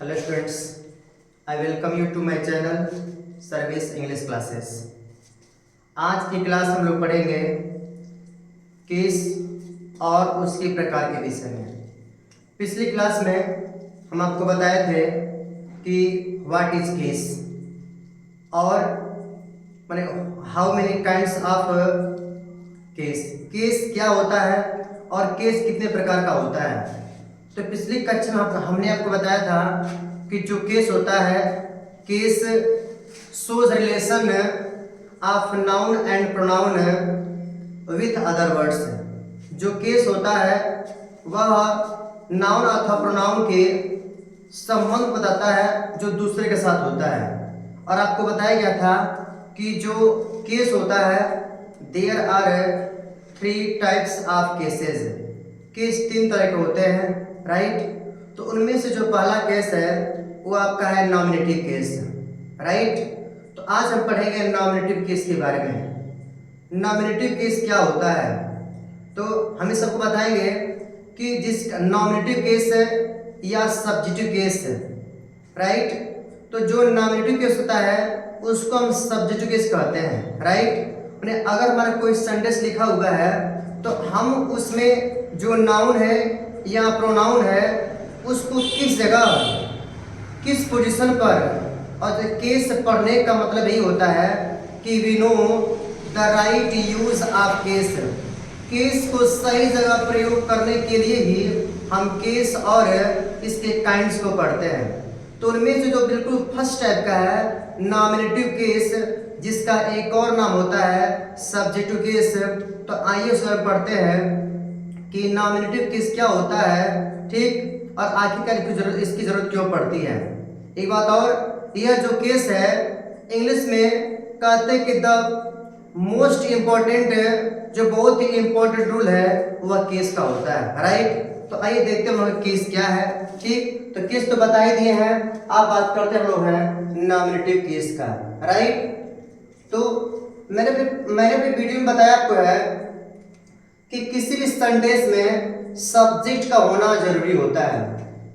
Hello students, I welcome you to my channel service English classes. आज की class हम लोग पढ़ेंगे केस और उसके प्रकार के विषय में। पिछली क्लास में हम आपको बताए थे कि व्हाट इज केस और माने how many kinds of case, case क्या होता है और केस कितने प्रकार का होता है। तो पिछली कक्षा में हमने आपको बताया था कि जो केस होता है, case shows relation of noun and pronoun with other words. जो केस होता है वह नाउन अथवा प्रोनाउन के संबंध बताता है जो दूसरे के साथ होता है। और आपको बताया गया था कि जो केस होता है there are 3 types of cases. Case 3 तरह के होते हैं, राइट। तो उनमें से जो पहला केस है वो आपका है नॉमिनेटिव केस, राइट। तो आज हम पढ़ेंगे नॉमिनेटिव केस के बारे में। नॉमिनेटिव केस क्या होता है, तो हम सबको बताएंगे कि जिस नॉमिनेटिव केस है या सब्जेक्टिव केस है, राइट। तो जो नॉमिनेटिव केस होता है उसको हम सब्जेक्टिव केस कहते हैं, राइट। अगर हमारा कोई सेंटेंस लिखा हुआ है तो हम उसमें जो नाउन है या प्रोनाउन है उसको किस जगह किस पोजीशन पर, और केस पढ़ने का मतलब यही होता है कि we know the right use of case. Case को सही जगह प्रयोग करने के लिए ही हम केस और इसके काइंड्स को पढ़ते हैं। तो उनमें से जो बिल्कुल फर्स्ट टाइप का है नॉमिनेटिव केस, जिसका एक और नाम होता है सब्जेक्टिव केस। तो आइए उसमें पढ़ते हैं कि नॉमिनेटिव केस क्या होता है, ठीक, और आखिरकार इसकी जरूरत क्यों पड़ती है। एक बात और, यह जो केस है इंग्लिश में कहते हैं कि द मोस्ट इम्पोर्टेंट, जो बहुत ही इम्पोर्टेंट रूल है वह केस का होता है, राइट। तो आइए देखते हैं केस क्या है, ठीक। तो केस तो बता ही दिए हैं, आप बात करते हैं हम लोग हैं नॉमिनेटिव केस का, राइट। तो मैंने भी वीडियो में बताया आपको है कि किसी भी सेंटेंस में सब्जेक्ट का होना जरूरी होता है।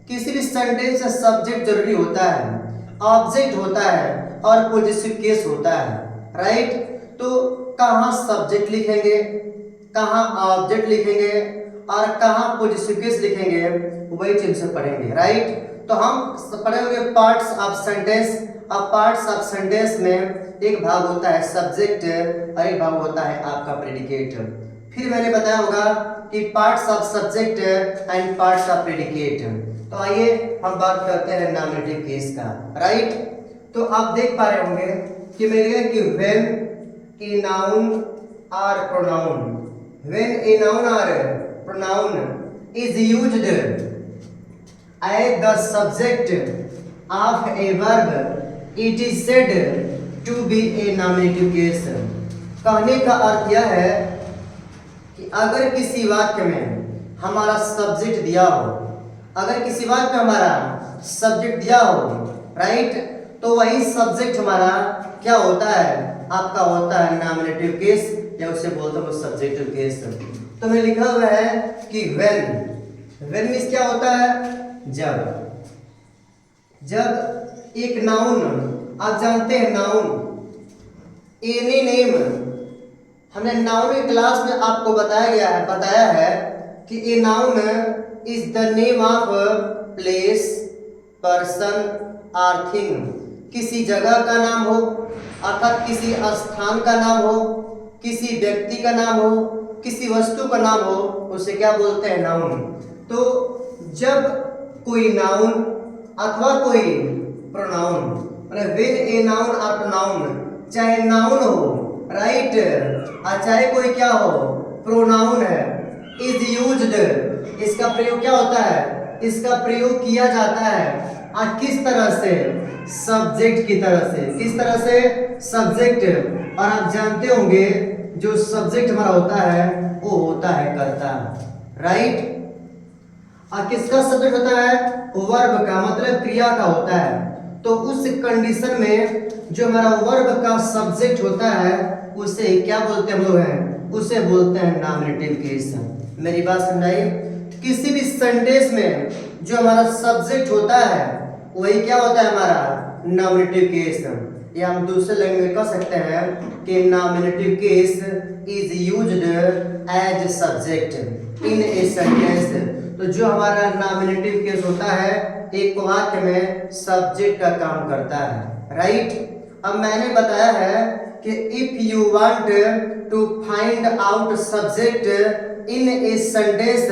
किसी भी सेंटेंस में सब्जेक्ट जरूरी होता है, ऑब्जेक्ट होता है और पॉजिटिव केस होता है, राइट। तो कहाँ सब्जेक्ट लिखेंगे, कहाँ ऑब्जेक्ट लिखेंगे और कहाँ पॉजिटिव केस लिखेंगे, वही चीज से पढ़ेंगे, राइट। तो हम पढ़ेंगे पार्ट्स ऑफ सेंटेंस। अब पार्ट्स ऑफ सेंटेंस में एक भाग होता है सब्जेक्ट और एक भाग होता है आपका प्रेडिकेट। फिर मैंने बताया होगा कि parts of subject and parts of predicate. तो आइए हम बात करते हैं नॉमिनेटिव केस का, राइट। तो आप देख पा रहे होंगे कि मैंने कि व्हेन ए नाउन और प्रोनाउन, व्हेन ए नाउन और pronoun is used as the subject of a verb it is said to be a nominative case. कहने का अर्थ यह है कि अगर किसी वाक्य में हमारा सब्जेक्ट दिया हो, अगर किसी वाक्य में हमारा सब्जेक्ट दिया हो, राइट, तो वही सब्जेक्ट हमारा क्या होता है, आपका होता है नॉमिनेटिव केस, या उसे बोलते हैं सब्जेक्टिव केस। तो मैं लिखा हुआ है कि व्हेन मींस क्या होता है, जब एक नाउन, आप जानते हैं नाउन, एनी नेम, हमने नाउन की क्लास में आपको बताया है कि a noun is the name of place, person और थिंग। किसी जगह का नाम हो, अर्थात किसी स्थान का नाम हो, किसी व्यक्ति का नाम हो, किसी वस्तु का नाम हो, उसे क्या बोलते हैं, नाउन। तो जब कोई नाउन अथवा कोई प्रोनाउन, व्हेन ए नाउन और प्रोनाउन, चाहे नाउन हो, राइट, और चाहे कोई क्या हो प्रोनाउन है, इज यूज्ड, इसका प्रयोग क्या होता है, इसका प्रयोग किया जाता है किस तरह से, सब्जेक्ट की तरह से। किस तरह से, सब्जेक्ट। और आप जानते होंगे जो सब्जेक्ट हमारा होता है वो होता है कर्ता, राइट। और किसका सब्जेक्ट होता है, वर्ब का, मतलब क्रिया का होता है। तो उस कंडीशन में जो हमारा वर्ब का सब्जेक्ट होता है उसे क्या बोलते हैं हम लोग हैं, उसे बोलते हैं नॉमिनेटिव केस। मेरी बात समझाइए, किसी भी सेंटेंस में जो हमारा सब्जेक्ट होता है वही क्या होता है हमारा नॉमिनेटिव केस। या हम दूसरे लैंग्वेज में कह सकते हैं कि nominative case is used as subject in a sentence. तो जो हमारा नॉमिनेटिव केस होता है एक वाक्य में सब्जेक्ट का काम करता है, राइट। अब मैंने बताया है कि if you want to find out subject in a sentence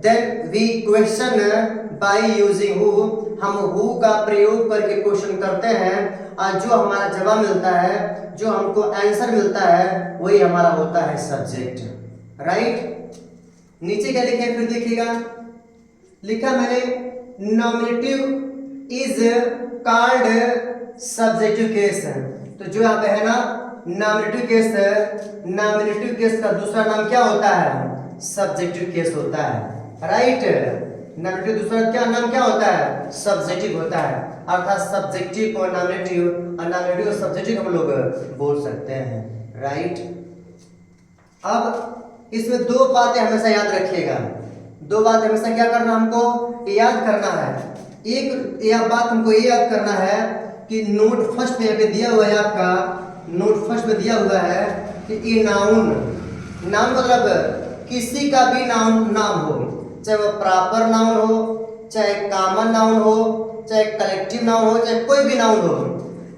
then we question by using who. हम हु का प्रयोग करके क्वेश्चन करते हैं और जो हमारा जवाब मिलता है, जो हमको आंसर मिलता है, वही हमारा होता है सब्जेक्ट, राइट। नीचे क्या लिखे फिर देखिएगा, लिखा मैंने nominative is called subjective case. तो जो यहाँ पे है ना नॉमिनेटिव केस है, नॉमिनेटिव केस का दूसरा नाम क्या होता है? सब्जेक्टिव केस होता है, राइट। नॉमिनेटिव दूसरा क्या नाम क्या होता है? सब्जेक्टिव होता है। अर्थात सब्जेक्टिव और नॉमिनेटिव और नॉमिनेटिव और सब्जेक्टिव हम लोग बोल सकते हैं, राइट। अब इसमें दो बातें हमेशा याद रखिएगा, दो बात हमेशा क्या करना हमको याद करना है। एक यह बात हमको ये याद करना है कि नोट फर्स्ट में यहाँ दिया हुआ है, आपका नोट फर्स्ट में दिया हुआ है कि ये नाउन, नाउन मतलब किसी का भी नाम हो, चाहे वो प्रॉपर नाउन हो, चाहे कॉमन नाउन हो, चाहे कलेक्टिव नाउन हो, चाहे कोई भी नाउन हो,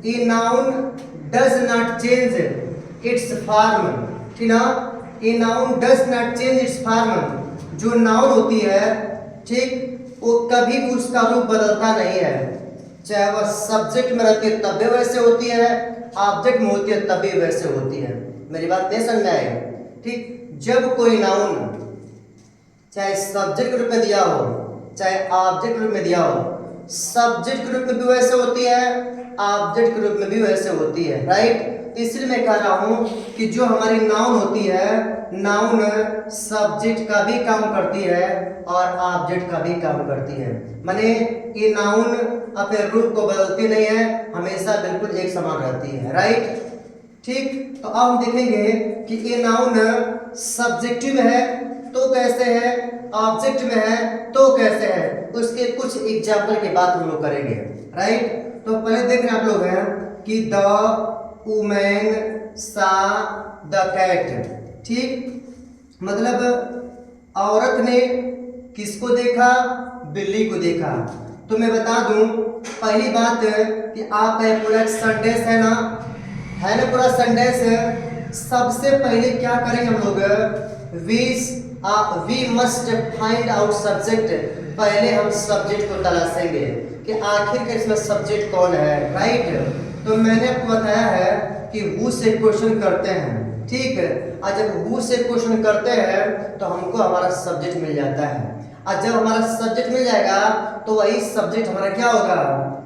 ये noun does not change it's form, ठीक ना। ये noun does not change it's form. जो नाउन होती है, ठीक, वो कभी भी उसका रूप बदलता नहीं है। चाहे वह सब्जेक्ट में रहती है तब भी वैसे होती है, ऑब्जेक्ट में होती है तब भी वैसे होती है। मेरी बात नहीं समझ में आई? ठीक, जब कोई नाउन चाहे सब्जेक्ट के रूप में दिया हो, चाहे ऑब्जेक्ट के रूप में दिया हो, सब्जेक्ट के रूप में भी वैसे होती है, ऑब्जेक्ट के रूप में भी वैसे होती है, राइट। इसलिए मैं कह रहा हूं कि जो हमारी नाउन होती है, नाउन सब्जेक्ट का भी काम करती है और ऑब्जेक्ट का भी काम करती है। माने ये नाउन अपने रूप को बदलती नहीं है, हमेशा बिल्कुल एक समान रहती है, राइट। ठीक, तो अब हम देखेंगे कि ये नाउन सब्जेक्टिव है तो कैसे है, ऑब्जेक्ट में है तो कैसे है, उसके कुछ एग्जाम्पल की बात हम लोग करेंगे, राइट। तो पहले देख रहे हैं आप लोग हैं कि द वुमेन सा द कैट, ठीक, मतलब औरत ने किसको देखा? बिल्ली को देखा। तो मैं बता दूं पहली बात कि आपका ये पूरा सेंटेंस है ना, है ना, पूरा सेंटेंस है। सबसे पहले क्या करेंगे हम लोग? We must find out subject. पहले हम सब्जेक्ट को तलाशेंगे कि आखिर इसमें सब्जेक्ट कौन है, राइट। तो मैंने आपको बताया है कि हु से क्वेश्चन करते हैं, ठीक है। और जब हु से क्वेश्चन करते हैं तो हमको हमारा सब्जेक्ट मिल जाता है, और जब हमारा सब्जेक्ट मिल जाएगा तो वही सब्जेक्ट हमारा क्या होगा?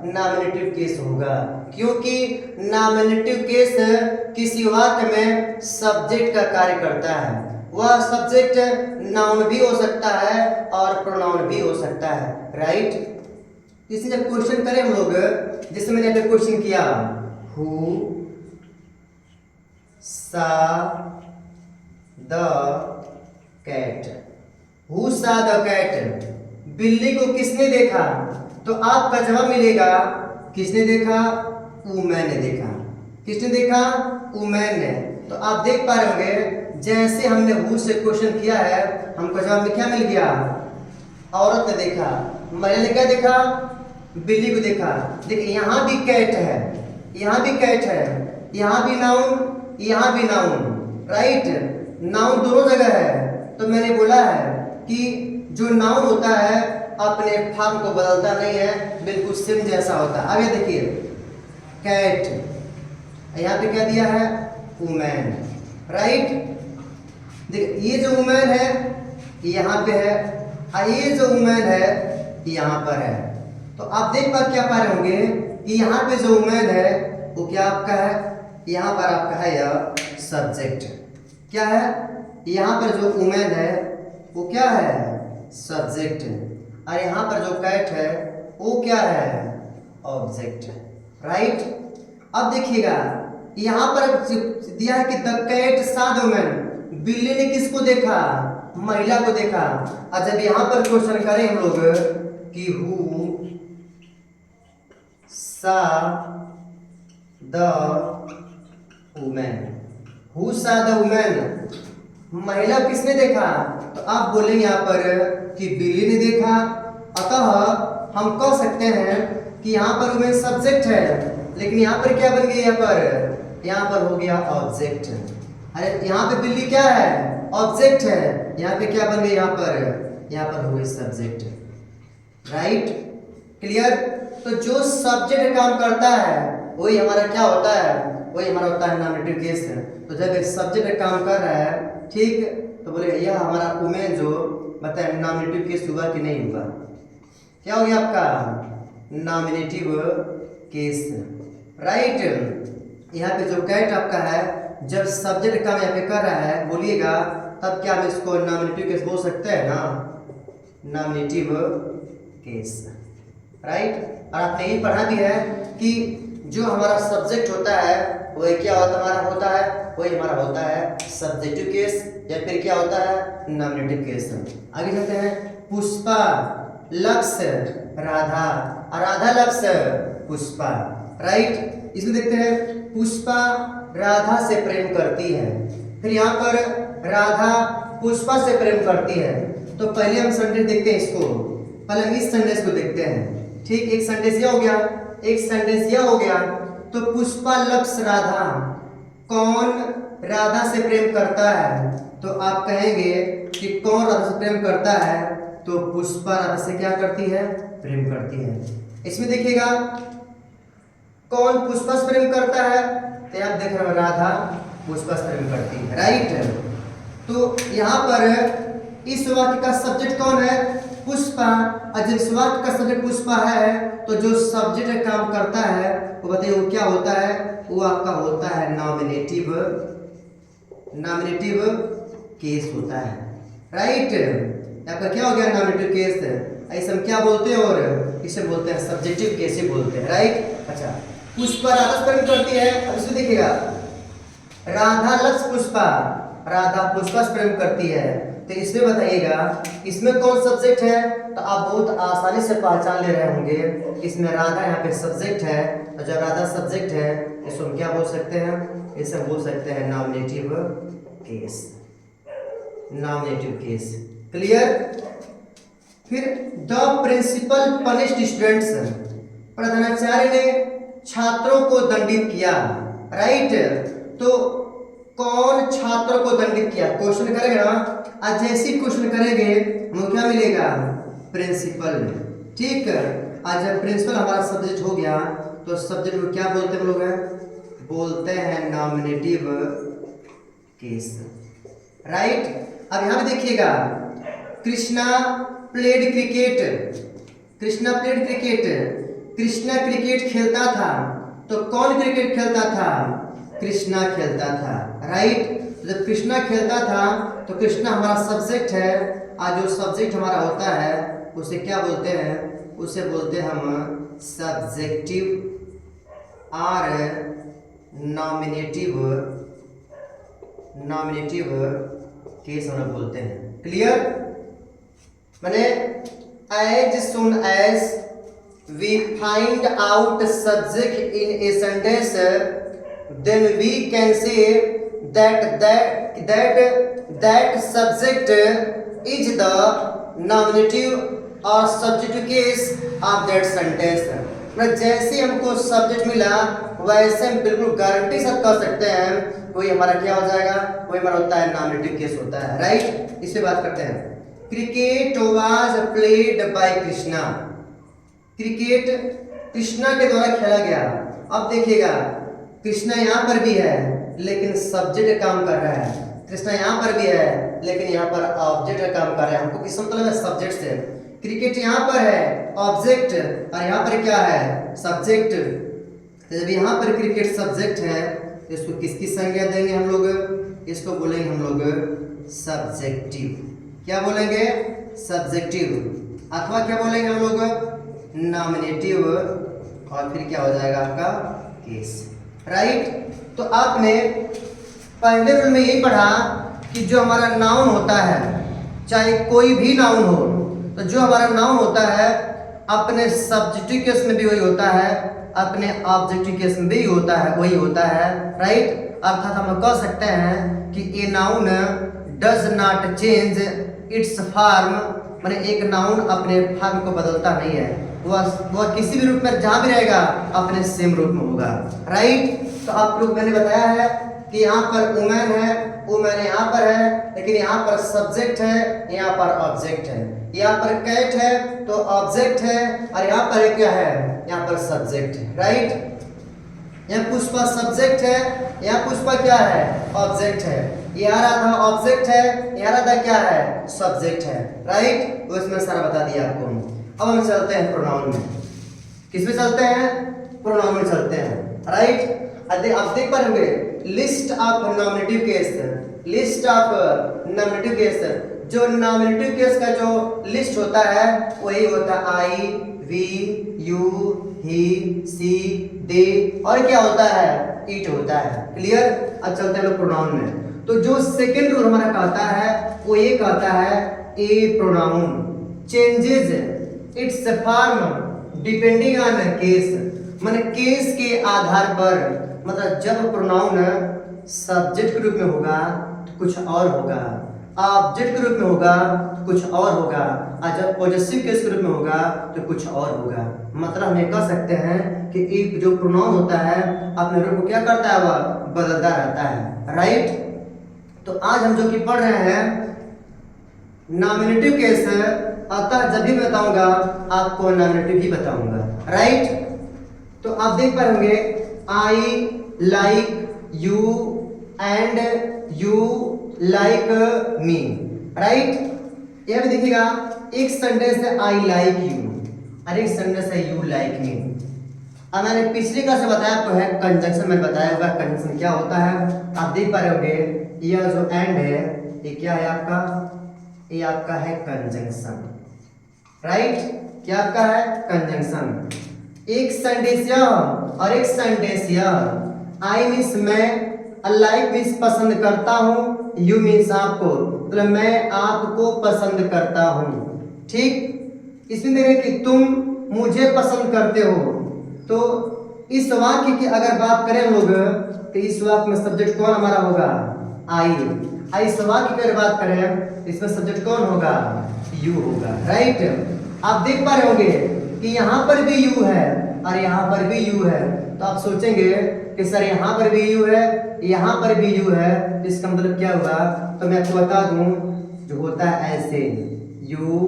नॉमिनेटिव केस होगा, क्योंकि नॉमिनेटिव केस किसी वाक्य में सब्जेक्ट का कार्य करता है। वह सब्जेक्ट नाउन भी हो सकता है और प्रोनाउन भी हो सकता है, राइट। इसलिए जब क्वेश्चन करें हम लोग, जैसे मैंने यहाँ पे क्वेश्चन किया, हु सा द कैट, हु सा द कैट, बिल्ली को किसने देखा? तो आपका जवाब मिलेगा किसने देखा? वुमेन ने देखा। किसने देखा? वुमेन ने। तो आप देख पा रहे होंगे जैसे हमने हु से क्वेश्चन किया है, हमको जवाब में क्या मिल गया? औरत ने देखा। महिला ने क्या देखा? बिल्ली को देखा। देखिए यहाँ भी कैट है, यहाँ भी कैट है, यहाँ भी नाउन, यहाँ भी नाउन, राइट। नाउन दोनों जगह है। तो मैंने बोला है कि जो नाउन होता है अपने फॉर्म को बदलता नहीं है, बिल्कुल सेम जैसा होता है। आगे देखिए, कैट, यहाँ पे क्या दिया है? Women, right. देखिए ये जो वुमेन है यहाँ पे है, और ये जो वुमेन है यहाँ पर है। तो आप देख पा क्या पा रहे होंगे कि यहाँ पे जो वुमेन है वो क्या आपका है? यहाँ पर आपका है यह सब्जेक्ट। क्या है? यहाँ पर जो वुमेन है वो क्या है? सब्जेक्ट। और यहाँ पर जो कैट है वो क्या है? Object, right. अब देखिएगा यहाँ पर दिया है कि the cat saw the woman, बिल्ली ने किसको देखा? महिला को देखा। और जब यहाँ पर क्वेश्चन करें हम लोग कि हु सा द वुमेन। हु सा द वुमेन, महिला किसने देखा? तो आप बोलेंगे यहाँ पर कि बिल्ली ने देखा। अतः हम कह सकते हैं कि यहाँ पर वुमेन सब्जेक्ट है, लेकिन यहाँ पर क्या बन गया? यहाँ पर हो गया ऑब्जेक्ट। अरे यहाँ पे बिल्ली क्या है? ऑब्जेक्ट है। यहाँ पे क्या बन गया? यहाँ पर हो गई सब्जेक्ट। Right, clear. तो जो सब्जेक्ट काम करता है वही हमारा क्या होता है? वही हमारा होता है नॉमिनेटिव केस। तो जब एक सब्जेक्ट काम कर रहा है, ठीक, तो बोले यह हमारा वुमेन जो बताए नॉमिनेटिव केस हुआ कि नहीं हुआ? क्या हो गया आपका? Nominative case. राइट, यहाँ पे जो कैट आपका है, जब सब्जेक्ट काम यहाँ पे कर रहा है बोलिएगा, तब क्या हम इसको नॉमिनेटिव केस बोल सकते हैं ना? Nominative case. राइट, और आपने यही पढ़ा भी है कि जो हमारा सब्जेक्ट होता है वही क्या होता है? वही हमारा होता है सब्जेक्टिव केस, या फिर क्या होता है? Nominative case. आगे चलते हैं। Pushpa lux Radha, Radha lux Pushpa. Right, इसमें देखते हैं पुष्पा राधा से प्रेम करती है, फिर यहाँ पर राधा पुष्पा से प्रेम करती है। तो पहले हम सेंटेंस देखते हैं इसको, पहले हम इस सेंटेंस को देखते हैं। ठीक, एक सेंटेंस यह हो गया, एक सेंटेंस यह हो गया। तो पुष्पा लक्स राधा, कौन राधा से प्रेम करता है? तो आप कहेंगे कि कौन राधा से प्रेम करता है? तो पुष्पा राधा से क्या करती है? प्रेम करती है। इसमें देखिएगा कौन पुष्पा से प्रेम करता है? तो आप देख रहे हो राधा पुष्पा से प्रेम करती है। राइट, तो यहाँ पर इस वाक्य का सब्जेक्ट कौन है? पुष्पा। और जब इस वाक्य का सब्जेक्ट पुष्पा है तो जो सब्जेक्ट काम करता है वो बताइए वो क्या होता है? वो आपका होता है नॉमिनेटिव केस होता है। राइट, आपका क्या हो गया? Nominative case. ऐसे हम क्या बोलते हैं? और इसे बोलते हैं सब्जेक्टिव केस ही बोलते हैं। राइट, अच्छा, पुष्पा राधा से प्रेम करती है। अब इसको देखिएगा, राधा लक्ष्य पुष्पा, राधा पुष्पा से प्रेम करती है। तो इसमें बताइएगा इसमें कौन सब्जेक्ट है? तो आप बहुत आसानी से पहचान ले रहे होंगे, इसमें राधा यहाँ पे सब्जेक्ट है। और जब राधा सब्जेक्ट है इसको हम क्या बोल सकते हैं? इसे बोल सकते हैं nominative case. Nominative case, clear. फिर द प्रिंसिपल पनिश्ड स्टूडेंट्स, प्रधानाचार्य ने छात्रों को दंडित किया। राइट, तो कौन छात्रों को दंडित किया? क्वेश्चन करेंगे ना, आज जैसी क्वेश्चन करेंगे हमें क्या मिलेगा? प्रिंसिपल। ठीक, आज जब प्रिंसिपल हमारा सब्जेक्ट हो गया तो सब्जेक्ट को क्या बोलते हैं लोग? बोलते हैं नॉमिनेटिव केस। राइट, अब यहाँ पे देखिएगा Krishna played cricket, Krishna played cricket, Krishna cricket खेलता था। तो कौन क्रिकेट खेलता था? कृष्णा खेलता था। राइट, जब कृष्णा खेलता था तो कृष्णा हमारा सब्जेक्ट है। आज जो सब्जेक्ट हमारा होता है उसे क्या बोलते हैं? उसे बोलते हैं हम सब्जेक्टिव और नॉमिनेटिव केस हम बोलते हैं। क्लियर, माने as soon as we find out subject in a sentence then we can say that subject is the nominative or subjective case of that sentence। मतलब जैसे हमको सब्जेक्ट मिला वैसे हम बिल्कुल गारंटी से कह सकते हैं वही हमारा क्या हो जाएगा? वही हमारा होता है नॉमिनेटिव केस होता है। राइट, इस पे बात करते हैं। Cricket was played by Krishna, cricket Krishna के द्वारा खेला गया। अब देखिएगा कृष्णा यहाँ पर भी है लेकिन सब्जेक्ट काम कर रहा है, कृष्णा यहाँ पर भी है लेकिन यहाँ पर ऑब्जेक्ट काम कर रहा है। हमको किस मतलब है? सब्जेक्ट से। क्रिकेट यहाँ पर है ऑब्जेक्ट और यहाँ पर क्या है? सब्जेक्ट। तो जब यहाँ पर क्रिकेट सब्जेक्ट है तो इसको किसकी संज्ञा देंगे हम लोग? इसको बोलेंगे हम लोग सब्जेक्टिव। क्या बोलेंगे? सब्जेक्टिव। अथवा क्या बोलेंगे हम लोग? नॉमिनेटिव। और फिर क्या हो जाएगा आपका? केस। राइट, तो आपने पहले रूल में यही पढ़ा कि जो हमारा नाउन होता है, चाहे कोई भी नाउन हो, तो जो हमारा नाउन होता है अपने सब्जेक्टिव केस में भी वही होता है, अपने ऑब्जेक्टिव केस में भी होता है, वही होता है, राइट। अर्थात हम कह सकते हैं कि a noun does not change it's form, माने एक नाउन अपने फॉर्म को बदलता नहीं है, वह किसी भी रूप में जहाँ भी रहेगा अपने सेम रूप में होगा, राइट। तो आप लोग मैंने बताया है कि यहाँ पर वुमेन है, वुमेन यहाँ पर है, लेकिन यहाँ पर सब्जेक्ट है, यहाँ पर ऑब्जेक्ट है। यहाँ पर कैट है तो ऑब्जेक्ट है, और यहाँ पर क्या है, यहाँ पर सब्जेक्ट है, राइट। यहाँ पुष्पा सब्जेक्ट है, यहाँ पुष्पा क्या है, ऑब्जेक्ट है। यहाँ राधा ऑब्जेक्ट है, यहाँ राधा क्या है, सब्जेक्ट है, राइट। वो इसमें सारा बता दिया आपको। अब हम चलते हैं प्रोनाउन में। किस में चलते हैं, प्रोनाउन में चलते हैं, राइट। आप देख पा रहे list of nominative case, list of nominative case, जो नॉमिनेटिव केस का जो लिस्ट होता है वही होता है आई, वी, यू, ही, सी, दे, और क्या होता है, इट होता है, क्लियर। अब चलते हैं लोग प्रोनाउन में। तो जो सेकेंड रूल हमारा कहता है वो ये कहता है a pronoun changes its form depending on case, माने केस के आधार पर, मतलब जब प्रोनाउन सब्जेक्ट के रूप में होगा तो कुछ और होगा, ऑब्जेक्ट के रूप में होगा तो कुछ और होगा, और जब पॉजेसिव केस के रूप में होगा तो कुछ और होगा। मतलब हम ये कह सकते हैं कि एक जो प्रोनाउन होता है अपने रूप को क्या करता है, वह बदलता रहता है, राइट। तो आज हम जो कि पढ़ रहे हैं नॉमिनेटिव केस है, अतः जब भी बताऊंगा आपको नॉमिनेटिव ही बताऊंगा, राइट। तो आप देख पाएंगे आई like you and you like me, right. यह भी देखिएगा एक सेंटेंस है आई लाइक यू और एक सेंटेंस है यू लाइक मी। अब मैंने पिछली क्लास में बताया तो है कंजंक्शन, मैंने बताया होगा कंजंक्शन क्या होता है। आप देख पा रहे होंगे यह जो एंड है ये क्या है आपका, ये आपका है कंजंक्शन, राइट। क्या आपका है, कंजंक्शन। एक सेंटेंस यह और एक सेंटेंस यह। आई मीन्स मैं, लाइक मीन्स पसंद करता हूँ, यू मीन्स आपको, तो मैं आपको पसंद करता हूँ, ठीक। इसमें देखें कि तुम मुझे पसंद करते हो। तो इस वाक्य की अगर बात करें हम लोग तो इस वाक्य में सब्जेक्ट कौन हमारा होगा, आई। इस वाक्य की अगर बात करें इसमें सब्जेक्ट कौन होगा, यू होगा, राइट। आप देख पा रहे होंगे कि यहाँ पर भी यू है और यहाँ पर भी यू है, तो आप सोचेंगे कि सर यहाँ पर भी यू है, यहाँ पर भी यू है, इसका मतलब क्या होगा। तो मैं आपको बता दूं जो होता है ऐसे यू,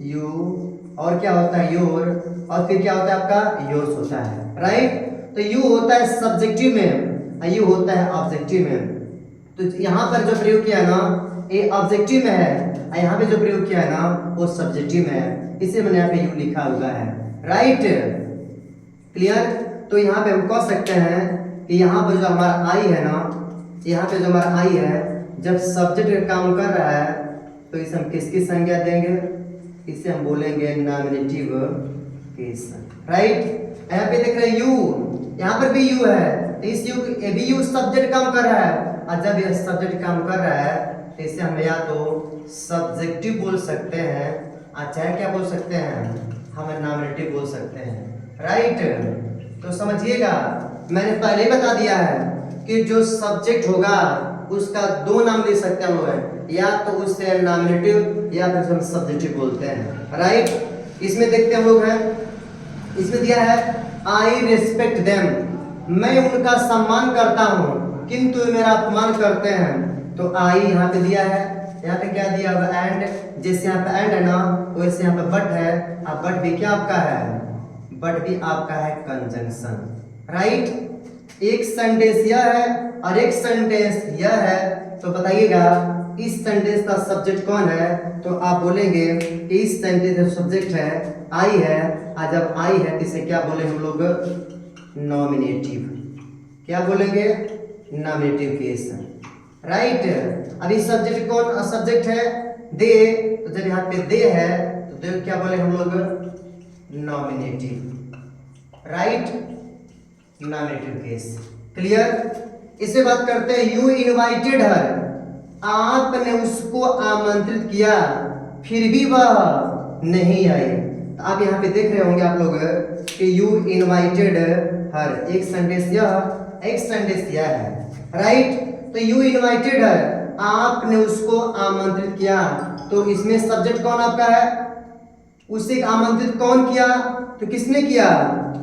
यू और क्या होता है योर, और फिर क्या होता है आपका योर्स होता है, राइट। तो यू होता है सब्जेक्टिव में और यू होता है ऑब्जेक्टिव में। तो यहाँ पर जो प्रयोग किया है ना ये ऑब्जेक्टिव में है और यहाँ पे जो प्रयोग किया है ना वो सब्जेक्टिव में है, इसे मैंने यहाँ पे यू लिखा हुआ है, राइट, क्लियर। तो यहाँ पे हम कह सकते हैं कि यहाँ पर जो हमारा आई है ना, यहाँ पे जो हमारा आई है जब सब्जेक्ट काम कर रहा है तो इसे हम किसकी संज्ञा देंगे, इसे हम बोलेंगे नॉमिनेटिव केस, राइट। यहाँ पे देख रहे हैं यू, यहाँ पर भी यू है, तो इस यू भी यू सब्जेक्ट काम कर रहा है, और जब यह सब्जेक्ट काम कर रहा है तो इसे हम या तो सब्जेक्टिव बोल सकते हैं, अच्छा है क्या बोल सकते हैं, हम नॉमिनेटिव बोल सकते हैं, राइट। तो समझिएगा मैंने पहले ही बता दिया है कि जो सब्जेक्ट होगा उसका दो नाम ले सकते हैं हम लोग, या तो उससे नॉमिनेटिव या फिर हम सब्जेक्टिव बोलते हैं, राइट। इसमें देखते हैं हम लोग हैं, इसमें दिया है आई रिस्पेक्ट देम, मैं उनका सम्मान करता हूँ किंतु मेरा अपमान करते हैं। तो आई यहाँ पे दिया है, यहाँ पे क्या दिया हुआ एंड, जैसे यहाँ पे एंड है ना वैसे यहाँ पे बट है, अब बट भी क्या आपका है, बट भी आपका है कंजंक्शन, राइट। एक सेंटेंस यह है और एक सेंटेंस यह है, तो बताइएगा इस सेंटेंस का सब्जेक्ट कौन है, तो आप बोलेंगे इस सेंटेंस का सब्जेक्ट है आई है, और जब आई है तो इसे क्या बोलेंगे हम लोग, नॉमिनेटिव, क्या बोलेंगे, नॉमिनेटिव केस, राइट। अभी सब्जेक्ट कौन सब्जेक्ट है, दे, तो जब यहाँ पे दे है तो दे क्या बोले हम लोग, nominative, right, nominative case, clear. इसे बात करते हैं यू इनवाइटेड हर, आपने उसको आमंत्रित किया फिर भी वह नहीं आई, तो आप यहाँ पे देख रहे होंगे आप लोग कि यू इनवाइटेड हर, एक सेंटेंस यह, एक सेंटेंस यह है, राइट। तो यू इनवाइटेड हर, आपने उसको आमंत्रित किया, तो इसमें सब्जेक्ट कौन आपका है, उसे आमंत्रित कौन किया, तो किसने किया,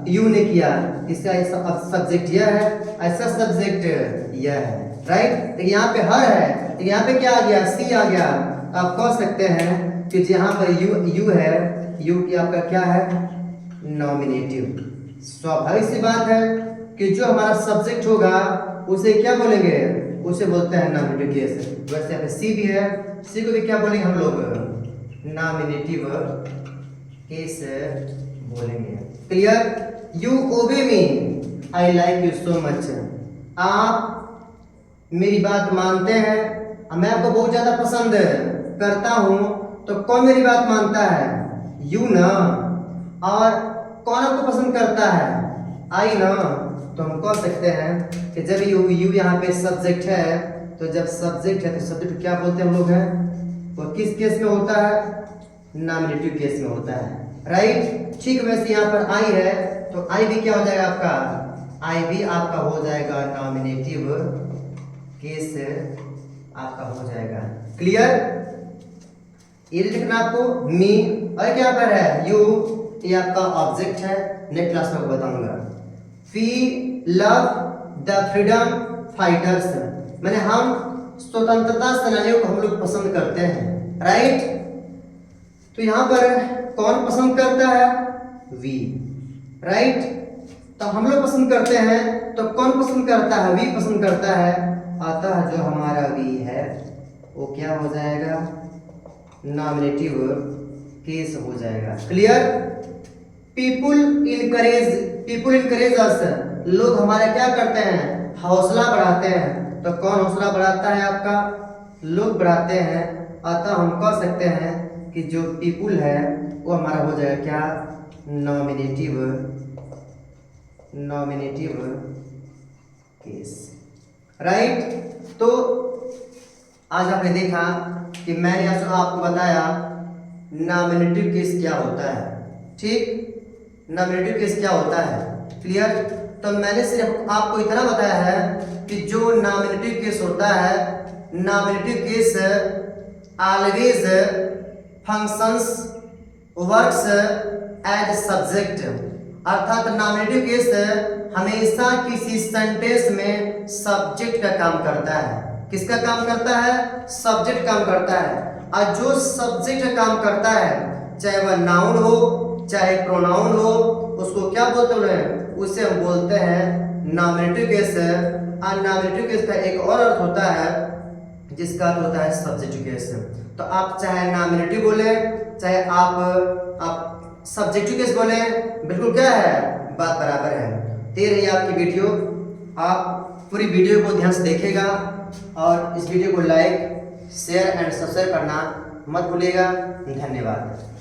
यू ने किया। इसका सब्जेक्ट यह है, ऐसा सब्जेक्ट यह है, राइट। तो यहाँ पे हर है, तो यहाँ पे क्या आ गया, सी आ गया। आप कह सकते हैं कि जहाँ पर यू है, यू की आपका क्या है, नॉमिनेटिव। स्वाभाविक सी बात है कि जो हमारा सब्जेक्ट होगा उसे क्या बोलेंगे, उसे बोलते हैं नॉमिनेटिव केस। वैसे यहाँ पे सी भी है, सी को भी क्या बोलेंगे हम लोग, नॉमिनेटिव केस बोलेंगे। Clear. You obey me, I like you so much, आप मेरी बात मानते हैं, मैं आपको बहुत ज्यादा पसंद करता हूं। तो कौन मेरी बात मानता है, यू ना। और कौन आपको पसंद करता है, आई ना। तो हम कह सकते हैं कि जब यू यहाँ पे सब्जेक्ट है, तो जब सब्जेक्ट है तो सब्जेक्ट क्या बोलते हैं हम लोग हैं, वो किस केस में होता है, नॉमिनेटिव केस में होता है, राइट। ठीक, वैसे यहाँ पर आई है तो आई भी क्या हो जाएगा आपका, आई भी आपका हो जाएगा नॉमिनेटिव केस आपका हो जाएगा। क्लियर। ये लिखना आपको मी, और क्या पर है यू, ये आपका ऑब्जेक्ट है, नेक्स्ट क्लास में बताऊंगा। We love the freedom fighters, मैंने हम स्वतंत्रता सेनानियों को हम लोग पसंद करते हैं, राइट। तो यहाँ पर कौन पसंद करता है, वी, राइट। तो हम लोग पसंद करते हैं, तो कौन पसंद करता है, वी पसंद करता है। अतः जो हमारा वी है वो क्या हो जाएगा, नॉमिनेटिव केस हो जाएगा। क्लियर। पीपुल इनकरेज अस, लोग हमारे क्या करते हैं, हौसला बढ़ाते हैं। तो कौन हौसला बढ़ाता है आपका, लोग बढ़ाते हैं। अतः हम कह सकते हैं कि जो पीपुल है वो हमारा हो जाएगा क्या, नॉमिनेटिव केस, राइट। तो आज आपने देखा कि मैंने आपको बताया नॉमिनेटिव केस क्या होता है, ठीक। नॉमिनेटिव केस क्या होता है, क्लियर। तो मैंने सिर्फ आपको इतना बताया है कि जो नॉमिनेटिव केस होता है, nominative case always functions works as subject, अर्थात नॉमिनेटिव केस हमेशा किसी सेंटेंस में सब्जेक्ट का काम करता है। किसका काम करता है, सब्जेक्ट काम करता है। और जो सब्जेक्ट का काम करता है, चाहे वह नाउन हो चाहे प्रोनाउन हो, उसको क्या बोलते हैं, उसे हम बोलते हैं नॉमिनेटिव केस। और नॉमिनेटिव केस का एक और अर्थ होता है जिसका अर्थ होता है सब्जेक्टिव केस। तो आप चाहे नॉमिनेटिव बोले चाहे आप सब्जेक्टिव केस बोले, बिल्कुल क्या है, बात बराबर है। ये रही आपकी वीडियो, आप पूरी वीडियो को ध्यान से देखिएगा और इस वीडियो को लाइक शेयर एंड सब्सक्राइब करना मत भूलिएगा। धन्यवाद।